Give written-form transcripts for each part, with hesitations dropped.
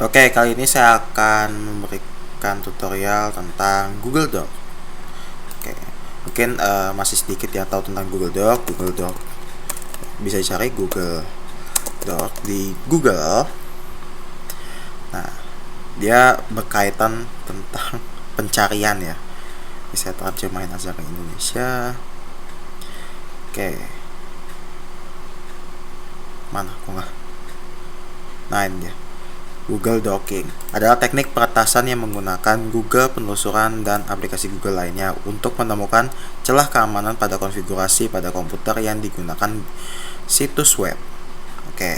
Oke, kali ini saya akan memberikan tutorial tentang Google Doc. Oke, mungkin masih sedikit ya tahu tentang Google Doc. Google Doc bisa dicari Google Doc di Google. Nah, dia berkaitan tentang pencarian ya. Bisa terjemahin aja ke Indonesia. Oke, mana kok nggak? Nah, ini dia. Google Docking adalah teknik peretasan yang menggunakan Google penelusuran dan aplikasi Google lainnya untuk menemukan celah keamanan pada konfigurasi pada komputer yang digunakan situs web. Oke,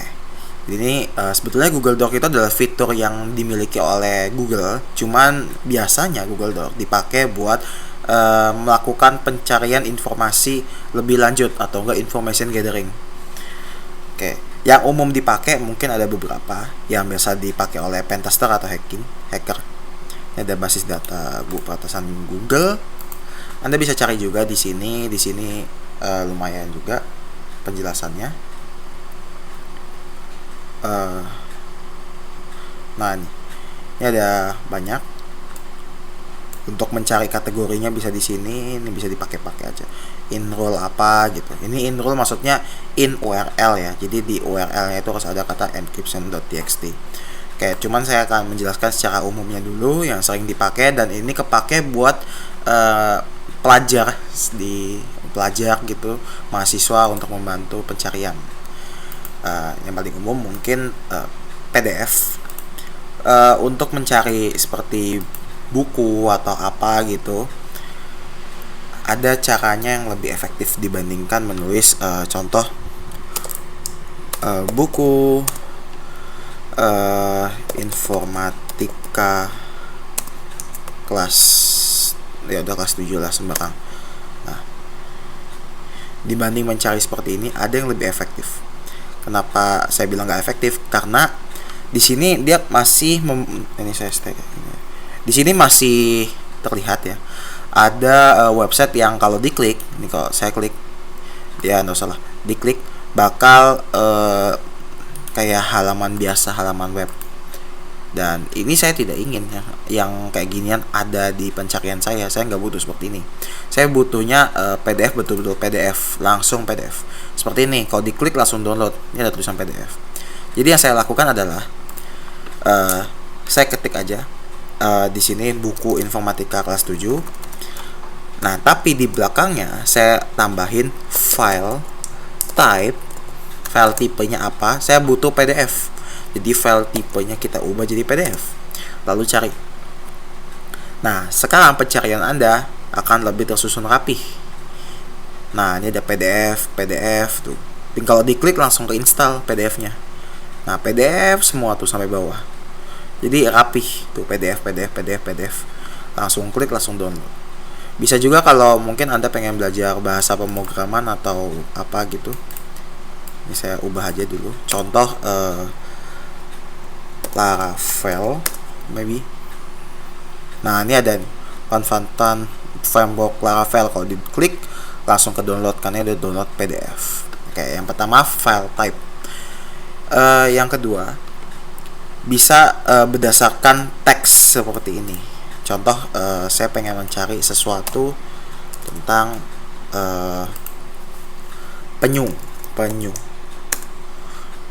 ini sebetulnya Google Doc itu adalah fitur yang dimiliki oleh Google, cuman biasanya Google Doc dipakai buat melakukan pencarian informasi lebih lanjut atau enggak information gathering. Oke, yang umum dipakai mungkin ada beberapa yang biasa dipakai oleh pentester atau hacker. Ini ada basis data peretasan Google. Anda bisa cari juga di sini. Di sini lumayan juga penjelasannya. Nah, ini ada banyak. Untuk mencari kategorinya bisa di sini, ini bisa dipakai-pakai aja. Enroll apa gitu. Ini enroll maksudnya in URL ya. Jadi di URL-nya itu harus ada kata encryption.txt. Oke, cuman saya akan menjelaskan secara umumnya dulu yang sering dipakai, dan ini kepake buat pelajar gitu, mahasiswa untuk membantu pencarian. Yang paling umum mungkin PDF. Untuk mencari seperti buku atau apa gitu, ada caranya yang lebih efektif dibandingkan menulis contoh buku informatika kelas ya udah kelas 7 lah sembarang. Nah, dibanding mencari seperti ini, ada yang lebih efektif. Kenapa saya bilang nggak efektif? Karena di sini dia masih ini saya stay. Di sini masih terlihat ya, ada website yang kalau diklik, ini kalau saya klik, ya nggak salah, diklik bakal kayak halaman biasa, halaman web. Dan ini saya tidak ingin ya, yang kayak ginian ada di pencarian saya. Saya nggak butuh seperti ini. Saya butuhnya PDF, betul-betul PDF, langsung PDF. Seperti ini, kalau diklik langsung download, ini ada tulisan PDF. Jadi yang saya lakukan adalah saya ketik aja. Di sini buku informatika kelas 7. Nah, tapi di belakangnya saya tambahin file type, file tipenya apa? Saya butuh PDF. Jadi file tipenya kita ubah jadi PDF. Lalu cari. Nah, sekarang pencarian Anda akan lebih tersusun rapih. Nah, ini ada PDF tuh. Dan kalau diklik langsung ke install PDF-nya. Nah, PDF semua tuh sampai bawah. Jadi rapih tuh, PDF. Langsung klik, langsung download. Bisa juga kalau mungkin Anda pengen belajar bahasa pemrograman atau apa gitu. Ini saya ubah aja dulu. Contoh Laravel maybe. Nah, ini ada nih, Konfantan Framework Laravel. Kalau diklik langsung ke download, karena ada download PDF. Oke, yang pertama file type. Yang kedua bisa berdasarkan teks seperti ini. Contoh, saya pengen mencari sesuatu tentang penyu.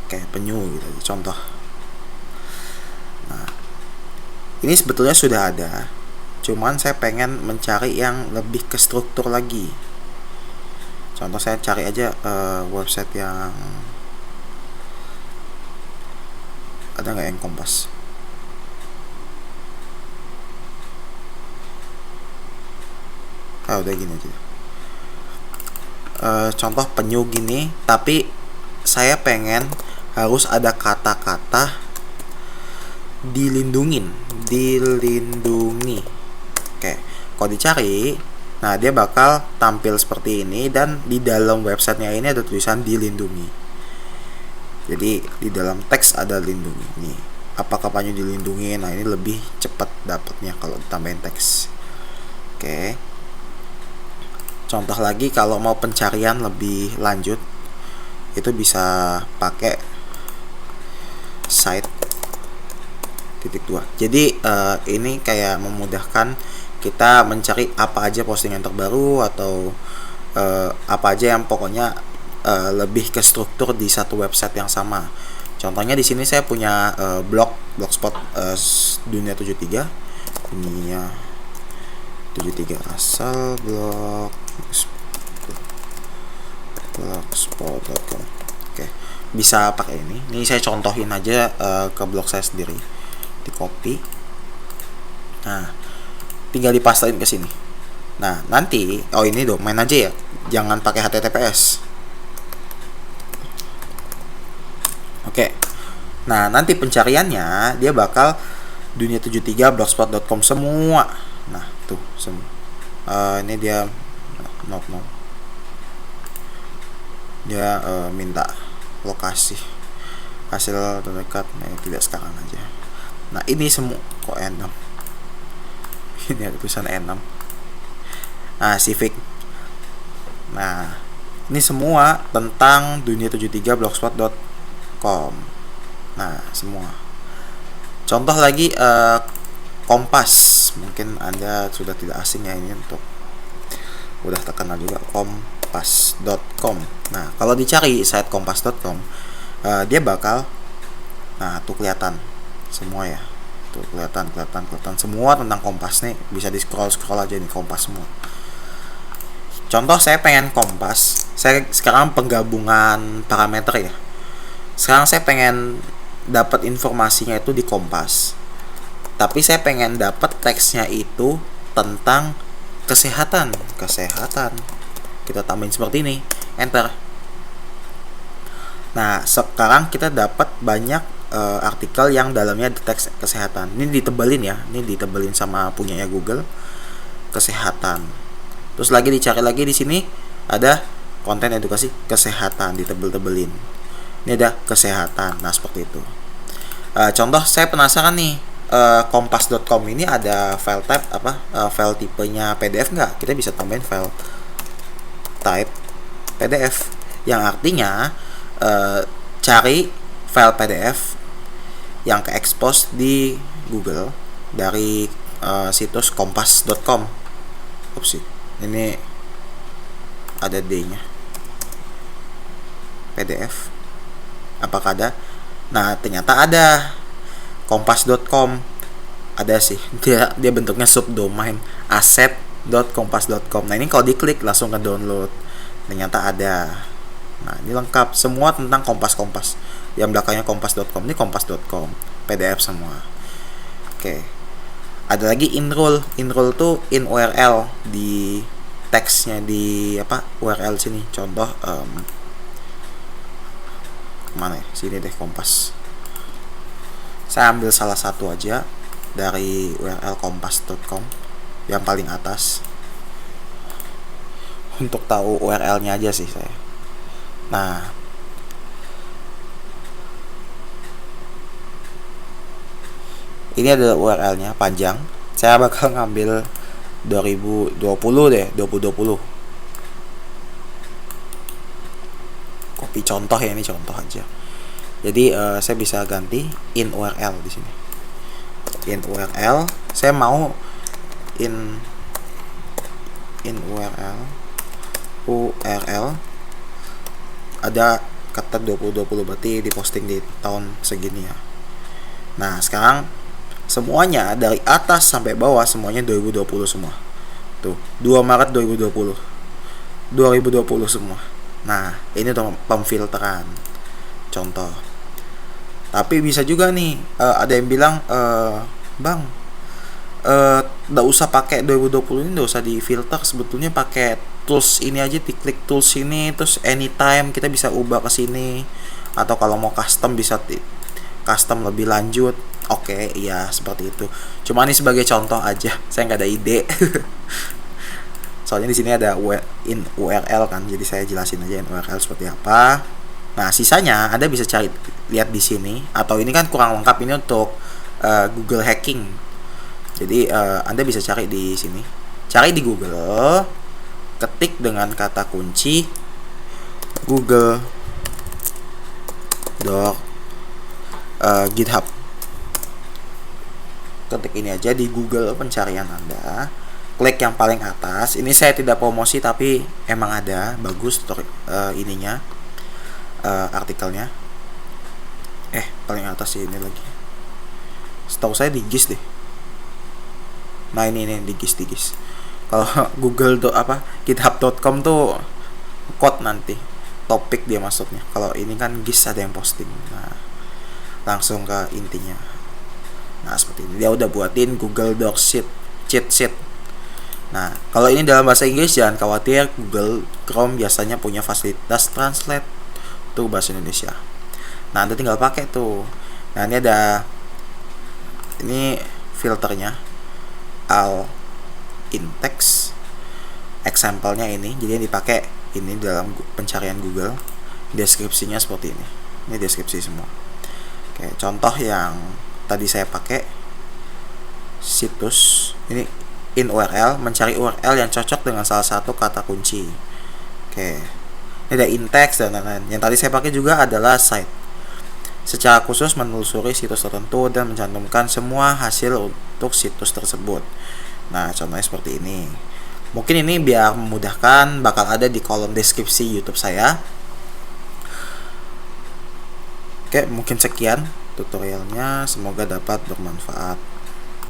Oke, penyu gitu. Contoh. Nah, ini sebetulnya sudah ada. Cuman saya pengen mencari yang lebih ke struktur lagi. Contoh, saya cari aja website yang ada nggak yang kompas. Udah gini aja. Contoh penyu gini, tapi saya pengen harus ada kata-kata dilindungi. Oke, kalau dicari, nah dia bakal tampil seperti ini, dan di dalam websitenya ini ada tulisan dilindungi. Jadi di dalam teks ada lindungi. Nih, apakah penyu dilindungi? Nah, ini lebih cepat dapatnya kalau ditambahin teks. Oke. Contoh lagi, kalau mau pencarian lebih lanjut, itu bisa pakai site 2. Jadi ini kayak memudahkan kita mencari apa aja postingan terbaru atau apa aja yang pokoknya lebih ke struktur di satu website yang sama. Contohnya di sini saya punya blogspot dunia 73 asal blogspot.com. Oke, bisa pakai ini. Ini saya contohin aja ke blog saya sendiri. Di copy. Nah, tinggal dipastein ke sini. Nah, nanti ini domain aja ya. Jangan pakai HTTPS. Oke. Nah, nanti pencariannya dia bakal dunia73 blogspot.com semua. Nah, tuh semua. Ini dia no. Dia minta lokasi hasil terdekat. Nah, tidak sekarang aja. Nah, ini semua kok N6. Ini ada tulisan N6. Nah, Civic. Nah, ini semua tentang dunia73 blogspot.com. Nah, semua. Contoh lagi Kompas. Mungkin Anda sudah tidak asing ya ini untuk udah terkenal juga, kompas.com. Nah, kalau dicari site kompas.com, dia bakal tuh kelihatan semua ya. Tuh kelihatan semua tentang Kompas nih. Bisa di scroll aja nih Kompas semua. Contoh saya pengen Kompas. Saya sekarang penggabungan parameter ya. Sekarang saya pengen dapat informasinya itu di Kompas. Tapi saya pengen dapat teksnya itu tentang kesehatan. Kita tambahin seperti ini, enter. Nah, sekarang kita dapat banyak artikel yang dalamnya teks kesehatan. Ini ditebelin ya, ini ditebelin sama punyanya Google, kesehatan. Terus lagi dicari lagi di sini ada konten edukasi kesehatan, ditebel-tebelin. Ini ada kesehatan. Nah, seperti itu. Contoh saya penasaran nih, kompas.com ini ada file type file tipenya PDF nggak? Kita bisa tambahin file type PDF, yang artinya cari file PDF yang ke expose di Google dari situs kompas.com. Ini ada D-nya. PDF. Apakah ada? Nah, ternyata ada. Kompas.com ada sih. Dia bentuknya subdomain asset.kompas.com. Nah, ini kalau diklik langsung ke download. Ternyata ada. Nah, ini lengkap semua tentang Kompas. Yang belakangnya kompas.com, ini kompas.com. PDF semua. Oke. Ada lagi enroll tuh in URL di teksnya di URL sini. Contoh mana ya? Sini deh, Kompas. Saya ambil salah satu aja dari URL kompas.com yang paling atas. Untuk tahu URL-nya aja sih saya. Nah, ini ada URL-nya panjang. Saya bakal ngambil 2020 deh, 2020. Copy contoh ya, ini contoh aja. Jadi saya bisa ganti in URL di sini. In URL, saya mau in URL ada kata 2020, berarti diposting di tahun segini ya. Nah, sekarang semuanya dari atas sampai bawah semuanya 2020 semua. Tuh, 2 Maret 2020 semua. Nah, ini tuh pemfilteran. Contoh. Tapi bisa juga nih ada yang bilang Bang, nggak usah pakai 2020 ini, nggak usah difilter, sebetulnya pakai tools ini aja, diklik tools ini terus anytime kita bisa ubah ke sini, atau kalau mau custom bisa custom lebih lanjut. Oke, iya seperti itu. Cuma ini sebagai contoh aja, saya nggak ada ide. Soalnya di sini ada in URL kan, jadi saya jelasin aja in URL seperti apa. Nah, sisanya Anda bisa cari lihat di sini, atau ini kan kurang lengkap, ini untuk Google hacking. Jadi Anda bisa cari di sini. Cari di Google, ketik dengan kata kunci Google Doc GitHub. ketik ini aja di Google pencarian Anda, klik yang paling atas. Ini saya tidak promosi tapi emang ada, bagus ininya, artikelnya. Paling atas sih ini lagi. Setahu saya di GIS deh. Nah ini di GIS. Kalau Google kitab.com tuh quote nanti, topik dia maksudnya. Kalau ini kan GIS ada yang posting. Nah, langsung ke intinya. Nah seperti ini, dia udah buatin Google Docs cheat sheet. Nah kalau ini dalam bahasa Inggris jangan khawatir, Google Chrome biasanya punya fasilitas translate tuh bahasa Indonesia. Nah Anda tinggal pakai tuh. Nah ini ada filternya, all in text, example-nya ini. Jadi yang dipakai ini dalam pencarian Google. Deskripsinya seperti ini. Ini deskripsi semua. Oke, contoh yang tadi saya pakai situs ini, in URL, mencari URL yang cocok dengan salah satu kata kunci. Oke, ini ada in text dan lain-lain. Yang tadi saya pakai juga adalah site, secara khusus menelusuri situs tertentu dan mencantumkan semua hasil untuk situs tersebut. Nah contohnya seperti ini. Mungkin ini biar memudahkan, bakal ada di kolom deskripsi YouTube saya. Oke, mungkin sekian tutorialnya, semoga dapat bermanfaat.